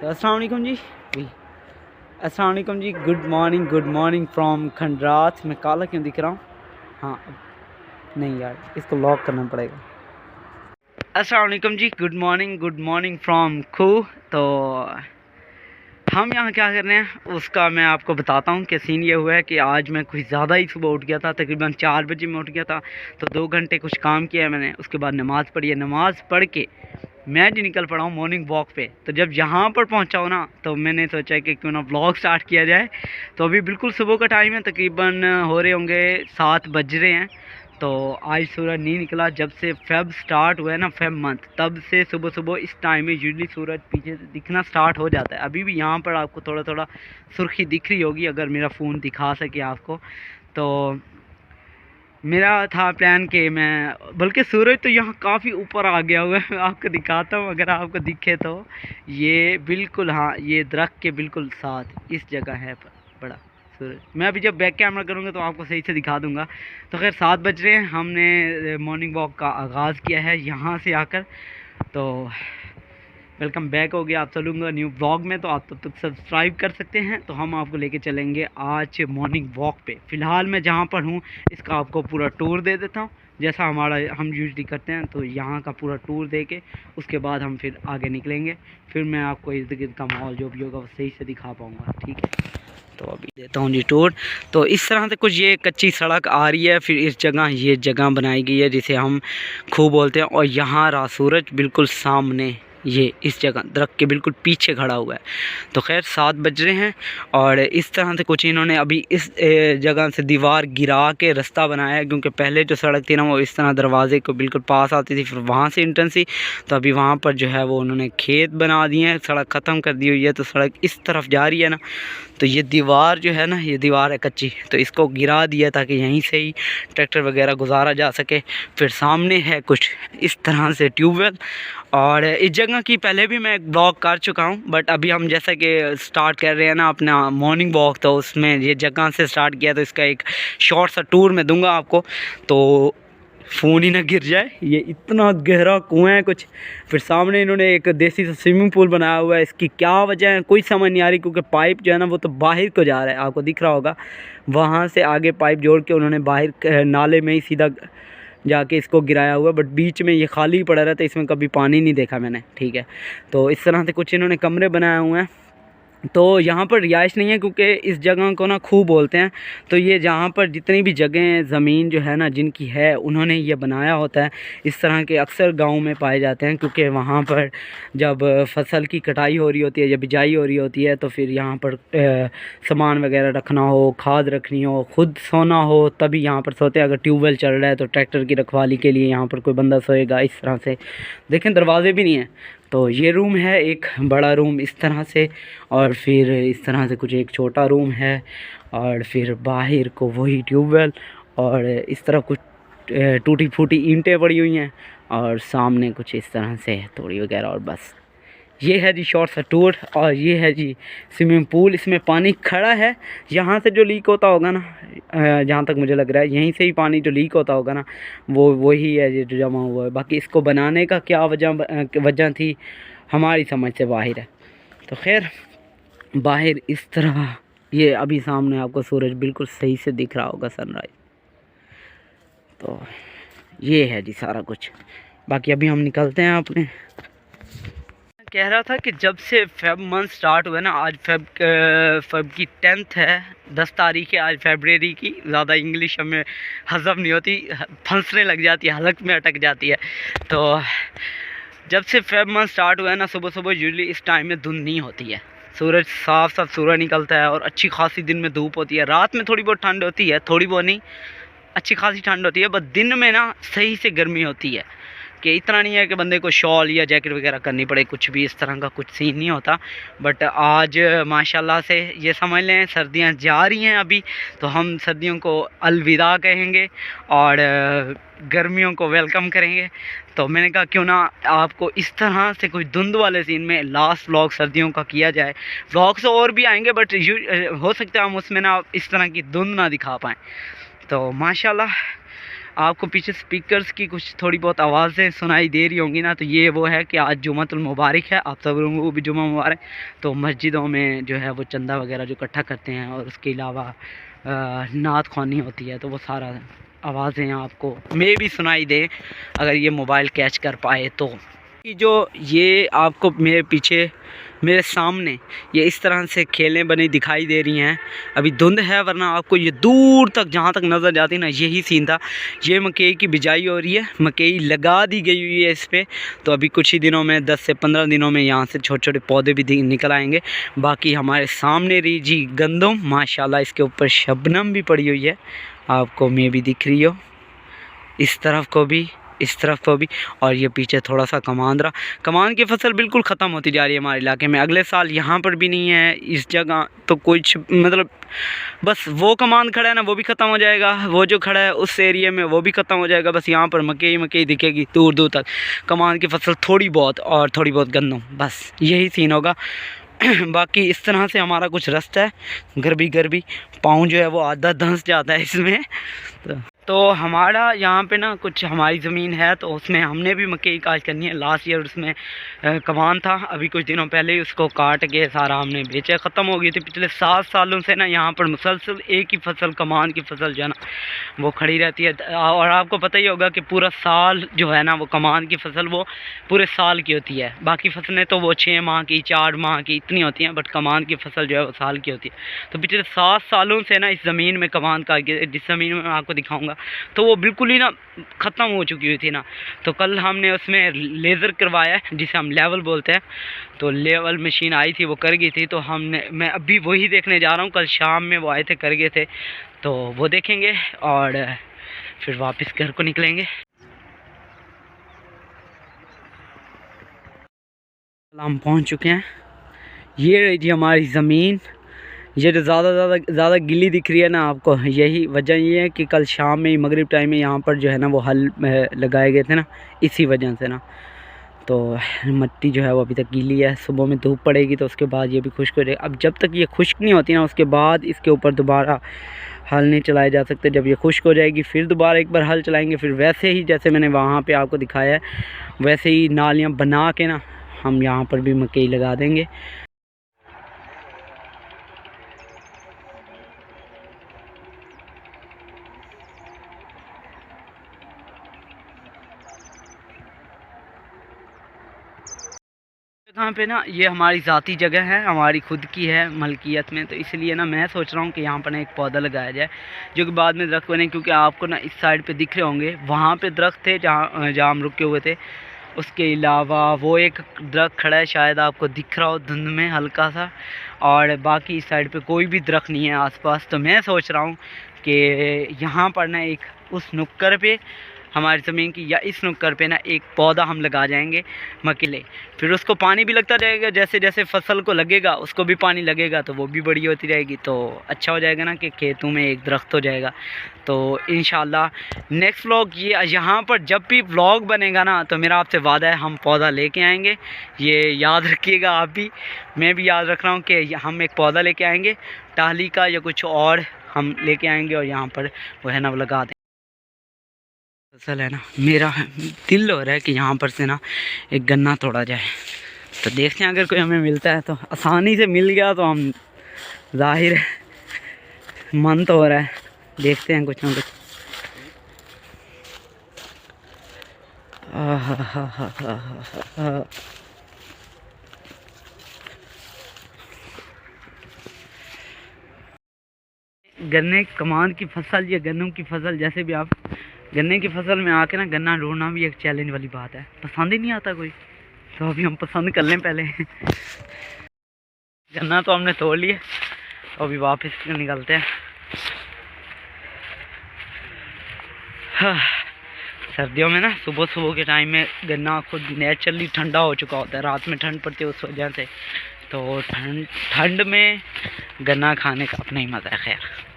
तो अस्सलाम वालेकुम जी अस्सलाम वालेकुम जी। Good morning from Khandrat. मैं काला क्यों दिख रहा हूँ? हाँ नहीं यार, इसको लॉक करना पड़ेगा। अस्सलाम वालेकुम जी। गुड मॉर्निंग फ्रॉम खू। तो हम यहाँ क्या कर रहे हैं उसका मैं आपको बताता हूँ कि सीन ये हुआ है कि आज मैं कुछ ज़्यादा ही सुबह उठ गया था, तकरीबन 4 बजे में उठ गया था। तो 2 घंटे कुछ काम किया है मैंने, उसके बाद नमाज़ पढ़ी है। नमाज़ पढ़ के मैं जी निकल पड़ा हूँ मॉर्निंग वॉक पे। तो जब यहाँ पर पहुँचा हूँ ना, तो मैंने सोचा कि क्यों ना व्लॉग स्टार्ट किया जाए। तो अभी बिल्कुल सुबह का टाइम है, तकरीबन हो रहे होंगे 7 बज रहे हैं। तो आज सूरज नहीं निकला। जब से फेब स्टार्ट हुआ है ना, फेब मंथ, तब से सुबह सुबह इस टाइम में यूजली सूरज पीछे से दिखना स्टार्ट हो जाता है। अभी भी यहाँ पर आपको थोड़ा थोड़ा सुर्खी दिख रही होगी, अगर मेरा फ़ोन दिखा सके आपको। तो मेरा था प्लान कि मैं, बल्कि सूरज तो यहाँ काफ़ी ऊपर आ गया हुआ है, मैं आपको दिखाता हूँ अगर आपको दिखे तो। ये बिल्कुल, हाँ, ये दरख्त के बिल्कुल साथ इस जगह है बड़ा सूरज। मैं अभी जब बैक कैमरा करूँगा तो आपको सही से दिखा दूँगा। तो खैर 7 बज रहे हैं, हमने मॉर्निंग वॉक का आगाज़ किया है यहाँ से आकर। तो वेलकम बैक हो गया आप चलूँगा न्यू ब्लॉग में। तो आप तब तक सब्सक्राइब कर सकते हैं। तो हम आपको लेके चलेंगे आज मॉर्निंग वॉक पे। फ़िलहाल मैं जहाँ पर हूँ इसका आपको पूरा टूर दे देता हूँ, जैसा हम यूजली करते हैं। तो यहाँ का पूरा टूर दे के उसके बाद हम फिर आगे निकलेंगे। फिर मैं आपको इर्द गिर्द का माहौल जो भी होगा वो सही से दिखा पाऊँगा, ठीक है। तो अभी देता हूँ जी टूर। तो इस तरह से कुछ ये कच्ची सड़क आ रही है, फिर इस जगह ये जगह बनाई गई है जिसे हम खूह बोलते हैं। और यहाँ रहा सूरज बिल्कुल सामने, ये इस जगह दरख्त के बिल्कुल पीछे खड़ा हुआ है। तो खैर 7 बज रहे हैं और इस तरह से कुछ इन्होंने अभी इस जगह से दीवार गिरा के रास्ता बनाया है, क्योंकि पहले जो सड़क थी ना वो इस तरह दरवाजे को बिल्कुल पास आती थी, फिर वहाँ से एंट्रेंस थी। तो अभी वहाँ पर जो है वो उन्होंने खेत बना दिए हैं, सड़क ख़त्म कर दी हुई है। तो सड़क इस तरफ जा रही है ना, तो ये दीवार जो है ना, ये दीवार है कच्ची, तो इसको गिरा दिया ताकि यहीं से ही ट्रैक्टर वगैरह गुजारा जा सके। फिर सामने है कुछ इस तरह से ट्यूबवेल। और इस जगह की पहले भी मैं एक ब्लॉग कर चुका हूँ, बट अभी हम जैसा कि स्टार्ट कर रहे हैं ना अपना मॉर्निंग वॉक, तो उसमें ये जगह से स्टार्ट किया, तो इसका एक शॉर्ट सा टूर मैं दूंगा आपको। तो फ़ोन ही ना गिर जाए, ये इतना गहरा कुआं है कुछ। फिर सामने इन्होंने एक देसी सा स्विमिंग पूल बनाया हुआ है, इसकी क्या वजह है कोई समझ नहीं आ रही, क्योंकि पाइप जो है ना वो तो बाहर को जा रहा है, आपको दिख रहा होगा। वहाँ से आगे पाइप जोड़ के उन्होंने बाहर नाले में ही सीधा जाके इसको गिराया हुआ है, बट बीच में ये खाली पड़ा रहता है, इसमें कभी पानी नहीं देखा मैंने, ठीक है। तो इस तरह से कुछ इन्होंने कमरे बनाए हुए हैं। तो यहाँ पर रिहाइश नहीं है, क्योंकि इस जगह को ना खूह बोलते हैं। तो ये जहाँ पर जितनी भी जगहें ज़मीन जो है ना जिनकी है, उन्होंने ये बनाया होता है। इस तरह के अक्सर गाँव में पाए जाते हैं, क्योंकि वहाँ पर जब फसल की कटाई हो रही होती है, जब बिजाई हो रही होती है, तो फिर यहाँ पर सामान वगैरह रखना हो, खाद रखनी हो, खुद सोना हो, तभी यहाँ पर सोते हैं। अगर ट्यूबवेल चल रहा है तो ट्रैक्टर की रखवाली के लिए यहाँ पर कोई बंदा सोएगा इस तरह से। देखें दरवाजे भी नहीं हैं। तो ये रूम है, एक बड़ा रूम इस तरह से, और फिर इस तरह से कुछ एक छोटा रूम है, और फिर बाहर को वही ट्यूबवेल, और इस तरह कुछ टूटी फूटी ईंटें पड़ी हुई हैं, और सामने कुछ इस तरह से थोड़ी वगैरह। और बस ये है जी शॉर्ट सा टूर। और ये है जी स्विमिंग पूल, इसमें पानी खड़ा है। यहाँ से जो लीक होता होगा ना, जहाँ तक मुझे लग रहा है यहीं से ही पानी जो लीक होता होगा ना, वो वही है जो जमा हुआ है। बाकी इसको बनाने का क्या वजह थी हमारी समझ से बाहर है। तो खैर बाहर इस तरह ये अभी सामने आपको सूरज बिल्कुल सही से दिख रहा होगा, सनराइज़। तो ये है जी सारा कुछ। बाकी अभी हम निकलते हैं अपने। कह रहा था कि जब से फेब मंथ स्टार्ट हुआ ना, आज फेब की 10th है, 10 तारीख है आज फरवरी की। ज़्यादा इंग्लिश हमें हज़म नहीं होती, फंसने लग जाती है, हलक में अटक जाती है। तो जब से फेब मंथ स्टार्ट हुआ है ना, सुबह सुबह यूजली इस टाइम में धुंध नहीं होती है, सूरज साफ साफ सूरज निकलता है, और अच्छी खासी दिन में धूप होती है। रात में थोड़ी बहुत ठंड होती है, थोड़ी बहुत नहीं, अच्छी खासी ठंड होती है, बस दिन में ना सही से गर्मी होती है, कि इतना नहीं है कि बंदे को शॉल या जैकेट वगैरह करनी पड़े, कुछ भी इस तरह का कुछ सीन नहीं होता। बट आज माशाल्लाह से ये समझ लें सर्दियां जा रही हैं अभी, तो हम सर्दियों को अलविदा कहेंगे और गर्मियों को वेलकम करेंगे। तो मैंने कहा क्यों ना आपको इस तरह से कुछ धुंध वाले सीन में लास्ट व्लॉग सर्दियों का किया जाए। व्लॉग्स और भी आएंगे, बट हो सकता है हम उसमें ना इस तरह की धुंध ना दिखा पाएँ। तो माशाल्लाह आपको पीछे स्पीकर्स की कुछ थोड़ी बहुत आवाज़ें सुनाई दे रही होंगी ना, तो ये वो है कि आज जुम्मतुल मुबारक है, आप सब लोगों को भी जुम्मा मुबारक। तो मस्जिदों में जो है वो चंदा वगैरह जो इकट्ठा करते हैं और उसके अलावा नात ख़्वानी होती है, तो वो सारा आवाज़ें आपको मे भी सुनाई दे अगर ये मोबाइल कैच कर पाए तो। कि जो ये आपको मेरे पीछे मेरे सामने ये इस तरह से खेलें बनी दिखाई दे रही हैं, अभी धुंध है, वरना आपको ये दूर तक जहाँ तक नज़र जाती ना यही सीन था। ये मकई की बिजाई हो रही है, मकई लगा दी गई हुई है इस पर, तो अभी कुछ ही दिनों में 10 से 15 दिनों में यहाँ से छोटे छोटे पौधे भी निकल आएंगे। बाकी हमारे सामने रही जी गंदम, माशाल्लाह इसके ऊपर शबनम भी पड़ी हुई है, आपको मे भी दिख रही हो, इस तरफ को भी, इस तरफ को भी। और ये पीछे थोड़ा सा कमान रहा, कमान की फसल बिल्कुल ख़त्म होती जा रही है हमारे इलाके में। अगले साल यहाँ पर भी नहीं है इस जगह, तो कुछ मतलब बस वो कमान खड़ा है ना वो भी ख़त्म हो जाएगा, वो जो खड़ा है उस एरिया में वो भी ख़त्म हो जाएगा। बस यहाँ पर मकई मकई दिखेगी दूर दूर तक, कमान की फसल थोड़ी बहुत और थोड़ी बहुत गंदम, बस यही सीन होगा। बाकी इस तरह से हमारा कुछ रास्ता है, गरबी पाँव जो है वो आधा धंस जाता है इसमें। तो हमारा यहाँ पे ना कुछ हमारी ज़मीन है, तो उसमें हमने भी मकई काश करनी है। लास्ट ईयर उसमें कमान था, अभी कुछ दिनों पहले ही उसको काट के सारा हमने बेचा, ख़त्म हो गई थी। पिछले 7 सालों से ना यहाँ पर मुसलसल एक ही फसल, कमान की फसल जो है ना वो खड़ी रहती है। और आपको पता ही होगा कि पूरा साल जो है ना वो कमान की फसल वो पूरे साल की होती है, बाकी फसलें तो वो 6 माह की 4 माह की इतनी होती हैं, बट कमान की फसल जो है वो साल की होती है। तो पिछले 7 सालों से ना इस ज़मीन में कमान का, जिस ज़मीन में मैं आपको दिखाऊँगा, तो वो बिल्कुल ही ना ख़त्म हो चुकी हुई थी ना। तो कल हमने उसमें लेज़र करवाया है, जिसे हम लेवल बोलते हैं, तो लेवल मशीन आई थी वो कर गई थी। तो मैं अभी वही देखने जा रहा हूँ, कल शाम में वो आए थे कर गए थे, तो वो देखेंगे और फिर वापस घर को निकलेंगे। हम पहुँच चुके हैं, ये रही जी हमारी ज़मीन। ये जो ज़्यादा गिल्ली दिख रही है ना आपको, यही वजह ये है कि कल शाम में ही मगरिब टाइम में यहाँ पर जो है ना वो हल लगाए गए थे ना, इसी वजह से ना। तो मिट्टी जो है वो अभी तक गीली है, सुबह में धूप पड़ेगी तो उसके बाद ये भी खुश्क हो जाएगी। अब जब तक ये खुश्क नहीं होती ना उसके बाद इसके ऊपर दोबारा हल नहीं चलाए जा सकते। जब ये खुश्क हो जाएगी फिर दोबारा एक बार हल चलाएँगे, फिर वैसे ही जैसे मैंने वहाँ पर आपको दिखाया है वैसे ही नालियाँ बना के ना हम यहाँ पर भी मकई लगा देंगे। जगह पे ना ये हमारी ज़ाती जगह है, हमारी खुद की है मलकियत में, तो इसलिए ना मैं सोच रहा हूँ कि यहाँ पर ना एक पौधा लगाया जाए जो कि बाद में दरख्त बने। क्योंकि आपको ना इस साइड पे दिख रहे होंगे वहाँ पे दरख्त थे जहाँ हम रुके हुए थे, उसके अलावा वो एक दरख्त खड़ा है, शायद आपको दिख रहा हो धुंध में हल्का सा, और बाकी इस साइड पे कोई भी दरख्त नहीं है आसपास। तो मैं सोच रहा हूँ कि यहाँ पर ना एक उस नुक्कर पे हमारी ज़मीन की या इस नुक्कर पे ना एक पौधा हम लगा जाएंगे मकीले, फिर उसको पानी भी लगता जाएगा, जैसे जैसे फसल को लगेगा उसको भी पानी लगेगा, तो वो भी बड़ी होती रहेगी, तो अच्छा हो जाएगा ना कि खेतों में एक दरख्त हो जाएगा। तो इंशाल्लाह नेक्स्ट व्लॉग ये यहाँ पर जब भी व्लॉग बनेगा ना, तो मेरा आपसे वादा है हम पौधा लेके आएंगे, ये याद रखिएगा आप भी, मैं भी याद रख रहा हूँ कि हम एक पौधा लेके आएंगे, टाहली का या कुछ और हम लेके आएंगे और यहाँ पर वो है ना वो लगा दें। फसल है ना, मेरा दिल हो रहा है कि यहाँ पर से ना एक गन्ना तोड़ा जाए, तो देखते हैं अगर कोई हमें मिलता है तो। आसानी से मिल गया तो हम जाहिर है मन तो हो रहा है, देखते हैं कुछ ना कुछ। गन्ने कमान की फसल या गन्नों की फसल, जैसे भी आप, गन्ने की फसल में आके ना गन्ना ढूंढना भी एक चैलेंज वाली बात है, पसंद ही नहीं आता कोई, तो अभी हम पसंद कर लें पहले। गन्ना तो हमने तोड़ लिया, तो अभी वापस निकलते हैं। हाँ, सर्दियों में ना सुबह सुबह के टाइम में गन्ना खुद नेचुरली ठंडा हो चुका होता है, रात में ठंड पड़ती है उस वजह से, तो ठंड में गन्ना खाने का अपना ही मज़ा है। खैर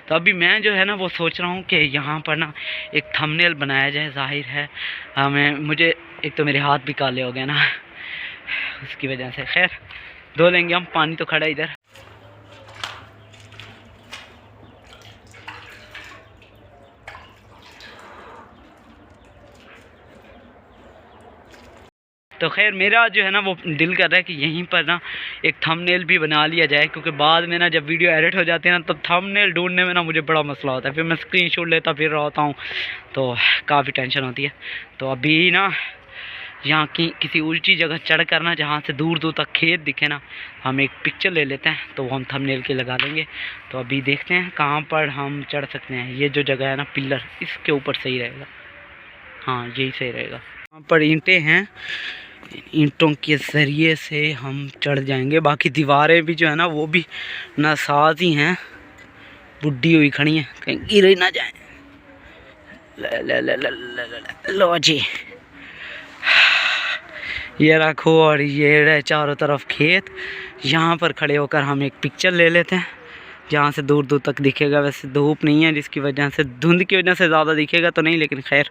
तो अभी मैं जो है ना वो सोच रहा हूँ कि यहाँ पर ना एक थंबनेल बनाया जाए, जाहिर है मुझे एक तो मेरे हाथ भी काले हो गए ना उसकी वजह से। खैर धो लेंगे हम, पानी तो खड़ा इधर। तो खैर मेरा जो है ना वो दिल कर रहा है कि यहीं पर ना एक थंबनेल भी बना लिया जाए, क्योंकि बाद में ना जब वीडियो एडिट हो जाती है ना तब थंबनेल ढूंढने में ना मुझे बड़ा मसला होता है, फिर मैं स्क्रीनशॉट लेता फिर रहता हूँ, तो काफ़ी टेंशन होती है। तो अभी ना यहाँ की किसी ऊंची जगह चढ़ कर ना जहाँ से दूर दूर तक खेत दिखे ना, हम एक पिक्चर ले लेते हैं, तो वो हम थंबनेल के लगा देंगे। तो अभी देखते हैं कहाँ पर हम चढ़ सकते हैं। ये जो जगह है ना पिलर, इसके ऊपर सही रहेगा, हाँ यही सही रहेगा। यहाँ पर ईंटें हैं, ईंटों के ज़रिए से हम चढ़ जाएंगे। बाकी दीवारें भी जो है ना वो भी नासाज ही हैं, बुढ़ी हुई खड़ी हैं, कहीं गिर ही ना जाए। लो जी, ये रखो, और ये रहे चारों तरफ खेत। यहाँ पर खड़े होकर हम एक पिक्चर ले लेते हैं जहाँ से दूर दूर तक दिखेगा। वैसे धूप नहीं है जिसकी वजह से, धुंध की वजह से ज़्यादा दिखेगा तो नहीं, लेकिन खैर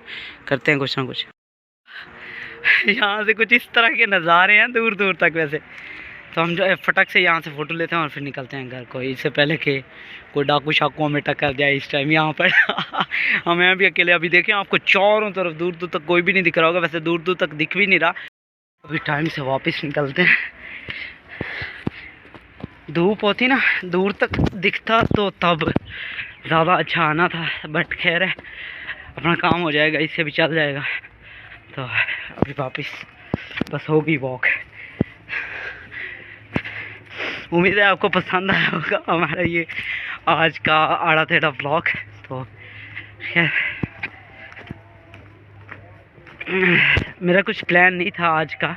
करते हैं कुछ ना कुछ। यहाँ से कुछ इस तरह के नज़ारे हैं दूर दूर तक। वैसे तो हम जो है फटक से यहाँ से फ़ोटो लेते हैं और फिर निकलते हैं घर को, इससे पहले कि कोई डाकू शाकू हमें टक्कर जाए इस टाइम यहाँ पर। हमें भी अकेले, अभी देखें आपको चारों तरफ दूर दूर तक कोई भी नहीं दिख रहा होगा, वैसे दूर दूर तक दिख भी नहीं रहा। अभी टाइम से वापस निकलते हैं। धूप होती ना दूर तक दिखता तो तब ज़्यादा अच्छा आना था, बट खैर है अपना काम हो जाएगा, इससे भी चल जाएगा। तो अभी वापस बस होगी वॉक। उम्मीद है आपको पसंद आया होगा हमारा ये आज का आड़ा टेढ़ा व्लॉग। तो खैर मेरा कुछ प्लान नहीं था आज का,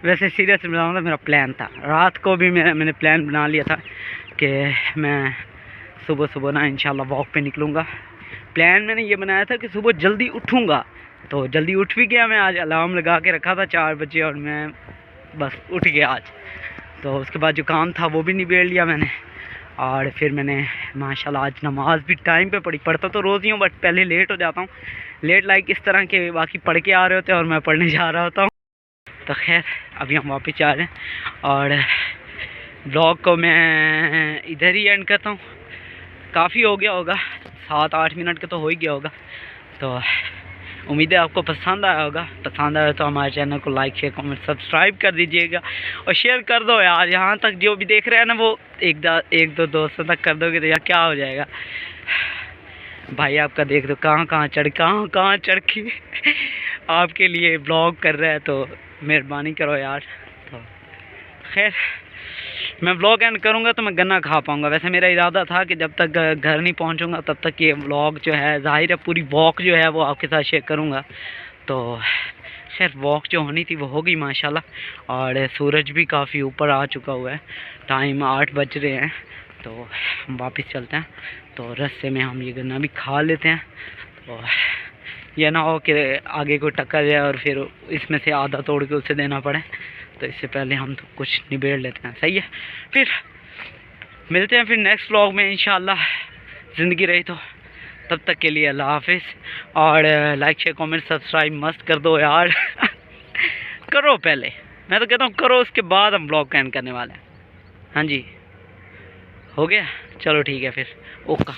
वैसे सीरियस बताऊँ तो मेरा प्लान था, रात को भी मैंने प्लान बना लिया था कि मैं सुबह सुबह ना इंशाल्लाह वॉक पे निकलूँगा। प्लान मैंने ये बनाया था कि सुबह जल्दी उठूँगा, तो जल्दी उठ भी गया मैं। आज अलार्म लगा के रखा था 4 बजे और मैं बस उठ गया आज। तो उसके बाद जो काम था वो भी निबेड़ लिया मैंने, और फिर मैंने माशाल्लाह आज नमाज भी टाइम पे पढ़ी। पढ़ता तो रोज़ ही हूँ बट पहले लेट हो जाता हूँ, लेट लाइक इस तरह के बाकी पढ़ के आ रहे होते हैं और मैं पढ़ने जा रहा होता हूँ। तो खैर अभी हम वापस आ रहे हैं और ब्लॉग को मैं इधर ही एंड करता हूँ। काफ़ी हो गया होगा, 7-8 मिनट का तो हो ही गया होगा। तो उम्मीद है आपको पसंद आया होगा। पसंद आया तो हमारे चैनल को लाइक शेयर कमेंट सब्सक्राइब कर दीजिएगा और शेयर कर दो यार। यहाँ तक जो भी देख रहे हैं ना वो एक दो दोस्तों तक कर दोगे तो यार क्या हो जाएगा। भाई आपका देख दो कहाँ चढ़ के आपके लिए ब्लॉग कर रहा है, तो मेहरबानी करो यार। तो खैर मैं व्लॉग एंड करूँगा तो मैं गन्ना खा पाऊँगा। वैसे मेरा इरादा था कि जब तक घर नहीं पहुँचूँगा तब तक ये व्लॉग जो है, ज़ाहिर है पूरी वॉक जो है वो आपके साथ शेयर करूँगा। तो खैर वॉक जो होनी थी वो होगी माशाल्लाह, और सूरज भी काफ़ी ऊपर आ चुका हुआ है, टाइम 8 बज रहे हैं। तो हम वापस चलते हैं, तो रास्ते में हम ये गन्ना भी खा लेते हैं। तो यह ना हो कि आगे कोई टक्कर जाए और फिर इसमें से आधा तोड़ के उसे देना पड़े, तो इससे पहले हम तो कुछ निबेड़ लेते हैं। सही है, फिर मिलते हैं फिर नेक्स्ट व्लॉग में इंशाल्लाह, ज़िंदगी रही तो। तब तक के लिए अल्लाह हाफिज़, और लाइक शेयर कमेंट सब्सक्राइब मस्त कर दो यार। करो पहले, मैं तो कहता हूँ करो, उसके बाद हम व्लॉग का एंड करने वाले हैं। हाँ जी, हो गया, चलो ठीक है फिर, ओके।